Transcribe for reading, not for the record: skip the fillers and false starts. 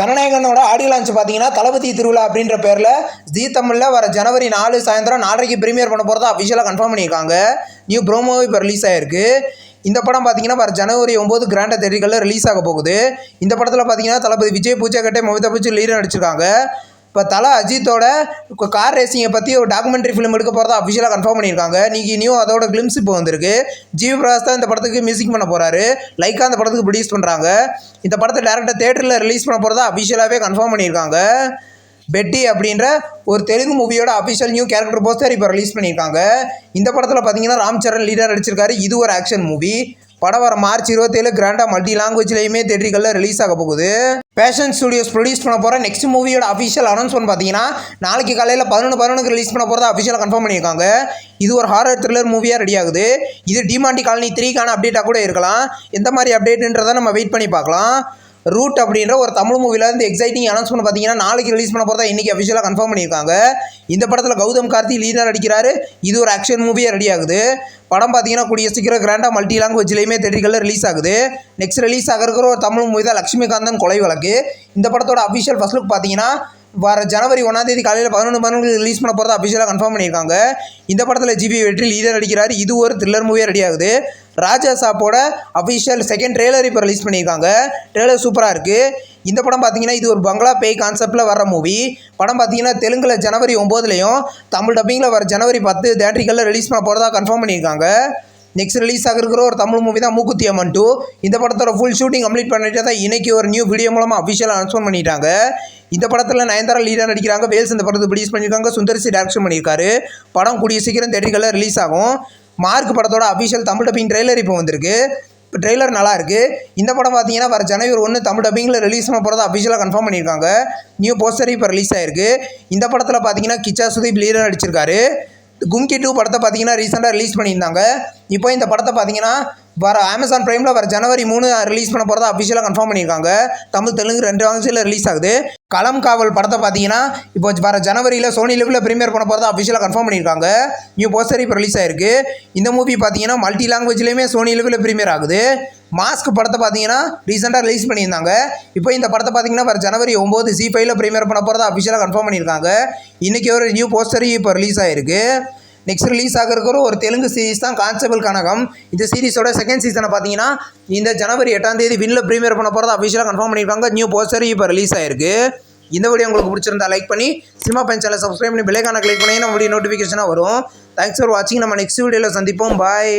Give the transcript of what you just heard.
ஜனநாயகனோட audio launch பார்த்தீங்கன்னா தளபதி திருவிழா அப்படின்ற பேரில் ஜீ தமிழில் வர ஜனவரி 4 சாயந்தரம் 4:30 ப்ரீமியர் பண்ண போகிறதா அஃபிஷியலாக கன்ஃபார்ம் பண்ணியிருக்காங்க. நியூ ப்ரோமோவும் இப்போ ரிலீஸ் ஆகிருக்கு. இந்த படம் பார்த்தீங்கன்னா வர ஜனவரி 9 கிராண்டா தேட்டர்களில் ரிலீஸ் ஆக போகுது. இந்த படத்தில் பார்த்தீங்கன்னா தளபதி விஜய், பூஜா கட்டே, மமிதா பச்சன் லீடர் நடிச்சிருக்காங்க. இப்போ தலை அஜித்தோட கார் ரேசிங்கை பற்றி ஒரு டாக்குமெண்ட்ரி ஃபிலிம் எடுக்க போகிறதா அஃபிஷியலாக கன்ஃபார்ம் பண்ணியிருக்காங்க. இன்றைக்கி நியூ அதோட கிளிம்ஸ் இப்போ வந்திருக்கு. ஜிவி பிரகாஷ் தான் இந்த படத்துக்கு மியூசிக் பண்ண போகிறாரு. லைக்கா அந்த படத்துக்கு ப்ரொடியூஸ் பண்ணுறாங்க. இந்த படத்தை டேரெக்டாக தேட்டரில் ரிலீஸ் பண்ண போகிறதா அஃபிஷியலாகவே கன்ஃபார்ம் பண்ணியிருக்காங்க. பெட்டி அப்படின்ற ஒரு தெலுங்கு மூவியோட அஃபிஷியல் நியூ கேரக்டர் போஸ்டர் இப்போ ரிலீஸ் பண்ணியிருக்காங்க. இந்த படத்தில் பார்த்தீங்கன்னா ராம் சரண் லீடர் நடிச்சிருக்காரு. இது ஒரு ஆக்ஷன் மூவி. படம் வர மார்ச் 27 கிராண்டா மல்டி லாங்குவேஜ்லையுமே தேட்டர்களில் ரிலீஸ் ஆக போகுது. பேஷன் ஸ்டுடியோஸ் ப்ரொடியூஸ் பண்ண போகிற நெக்ஸ்ட் மூவியோட அஃபிஷியல் அனௌன்ஸ்மெண்ட் பார்த்தீங்கன்னா நாளைக்கு காலையில் 11:11 ரிலீஸ் பண்ண போகிறதா அஃபிஷியலாக கன்ஃபார்ம் பண்ணியிருக்காங்க. இது ஒரு ஹாரர் த்ரில்லர் மூவியாக ரெடி ஆகுது. இது டிமாண்டி காலனி 3க்கான அப்டேட்டாக கூட இருக்கலாம். எந்த மாதிரி அப்டேட்டுன்றதை நம்ம வெயிட் பண்ணி பார்க்கலாம். ரூட் அப்படின்ற ஒரு தமிழ் மூவிலேருந்து எக்ஸைட்டிங் அனௌன்ஸ்மெண்ட் பார்த்தீங்கன்னா நாளைக்கு ரிலீஸ் பண்ண போகிறதா இன்றைக்கி அஃபிஷியலாக கன்ஃபார்ம் பண்ணியிருக்காங்க. இந்த படத்தில் கௌதம் கார்த்தி லீடர் நடிக்கிறாரு. இது ஒரு ஆக்ஷன் மூவியாக ரெடி ஆகுது. படம் பார்த்தீங்கன்னா கூடிய சீக்கிரம் கிராண்டா மல்டி லாங்குவேஜ்லையுமே தேட்டர்களில் ரிலீஸ் ஆகுது. நெக்ஸ்ட் ரிலீஸ் ஆகிற ஒரு தமிழ் மூவி தான் லட்சுமிகாந்தன் கொலை வழக்கு. இந்த படத்தோட அஃபிஷியல் ஃபர்ஸ்ட் லுக் பார்த்தீங்கன்னா வர ஜனவரி 1 காலையில் 11:11 ரிலீஸ் பண்ண போகிறதா அஃபிஷியலாக கன்ஃபார்ம் பண்ணியிருக்காங்க. இந்த படத்தில் ஜிவி வெற்றி லீடர் நடிக்கிறார். இது ஒரு த்ரில்லர் மூவியாக ரெடி ஆகுது. ராஜா சாப்போட அஃபிஷியல் செகண்ட் ட்ரெய்லர் இப்போ ரிலீஸ் பண்ணியிருக்காங்க. ட்ரெய்லர் சூப்பராக இருக்குது. இந்த படம் பார்த்தீங்கன்னா இது ஒரு பங்களா பேய் கான்செப்டில் வர மூவி. படம் பார்த்தீங்கன்னா தெலுங்கில் ஜனவரி 9லையும் தமிழ் டப்பிங்கில் வர ஜனவரி 10 தேட்டரிகளில் ரிலீஸ் பண்ண போகிறதா கன்ஃபார்ம் பண்ணியிருக்காங்க. நெக்ஸ்ட் ரிலீஸ் ஆகிருக்கிற ஒரு தமிழ் மூவி தான் மூக்குத்தி அம்மன் 2. இந்த படத்தோட ஃபுல் ஷூட்டிங் கம்ப்ளீட் பண்ணிட்டு தான் இன்றைக்கி ஒரு நியூ வீடியோ மூலமாக அஃபிஷியலாக அனௌன்ஸ்மெண்ட் பண்ணிட்டாங்க. இந்த படத்தில் நயன்தாரா லீடர் நடிக்கிறாங்க. வேல்ஸ் இந்த படத்தை ப்ரொடியூஸ் பண்ணியிருக்காங்க. சுந்தர்சி டைரக்ஷன் பண்ணியிருக்காரு. படம் கூடிய சீக்கிரம் தேட்டர்களில் ரிலீஸ் ஆகும். மார்க் படத்தோட அஃபிஷியல் தமிழ் டப்பிங் ட்ரெய்லர் இப்போ வந்திருக்கு. இப்போ ட்ரெய்லர் நல்லா இருக்குது. இந்த படம் பார்த்தீங்கன்னா வர ஜனவரி 1 தமிழ் டப்பிங்கில் ரிலீஸ் பண்ண போகிறதா அஃபிஷியலாக கன்ஃபார்ம் பண்ணியிருக்காங்க. நியூ போஸ்டர் இப்போ ரிலீஸ் ஆயிருக்கு. இந்த படத்தில் பார்த்தீங்கன்னா கிச்சா சுதீப் லீடர் நடிச்சிருக்காரு. கும்கி 2 படத்தை பார்த்தீங்கன்னா ரீசெண்டாக ரிலீஸ் பண்ணியிருந்தாங்க. இப்போ இந்த படத்தை பார்த்தீங்கன்னா வர அமேசான் பிரைமில் வர ஜனவரி 3 ரிலீஸ் பண்ண போகிறதா அஃபிஷியலாக கன்ஃபார்ம் பண்ணியிருக்காங்க. தமிழ் தெலுங்கு 2 லாங்குவேஜில் ரிலீஸ் ஆகுது. களம் காவல் படத்தை பார்த்தீங்கன்னா இப்போ வர ஜனவரியில் சோனி லெவலில் ப்ரீமியர் பண்ண போகிறதா அஃபிஷியலாக கன்ஃபார்ம் பண்ணியிருக்காங்க. நியூ போஸ்டர் இப்போ ரிலீஸ் ஆயிருக்கு. இந்த மூவி பார்த்தீங்கன்னா மல்டி லாங்குவேஜ்லேயுமே சோனி லெவலில் ப்ரீமியர் ஆகுது. மாஸ்க் படத்தை பார்த்தீங்கன்னா ரீசெண்டாக ரிலீஸ் பண்ணியிருந்தாங்க. இப்போ இந்த படத்தை பார்த்தீங்கன்னா வர ஜனவரி 9 ZEE5ல் ப்ரீமியர் பண்ண போகிறதா அஃபிஷியலாக கன்ஃபார்ம் பண்ணியிருக்காங்க. இன்றைக்கி ஒரு நியூ போஸ்டர் இப்போ ரிலீஸ் ஆகிருக்கு. நெக்ஸ்ட் ரிலீஸ் ஆகிருக்கிற ஒரு தெலுங்கு சீரிஸ் தான் கான்ஸ்டபிள் கனகம். இந்த சீரிஸோட செகண்ட் சீசனை பார்த்தீங்கன்னா இந்த ஜனவரி 8 வின்ல ப்ரீமியர் பண்ண போகிறதா அஃபிஷியலாக கன்ஃபார்ம் பண்ணியிருக்காங்க. நியூ போஸ்டர் இப்போ ரிலீஸ் ஆயிருக்கு. இந்த வீடியோ உங்களுக்கு பிடிச்சிருந்தா லைக் பண்ணி சினிமா பையன் சேனலை சப்ஸ்கிரைப் பண்ணி பெல் ஐகானை கிளிக் பண்ணி நம்ம வீடியோ நோட்டிஃபிகேஷனாக வரும். தேங்க்ஸ் ஃபார் வாட்சிங். நம்ம நெக்ஸ்ட் வீடியோவில் சந்திப்போம். பாய்.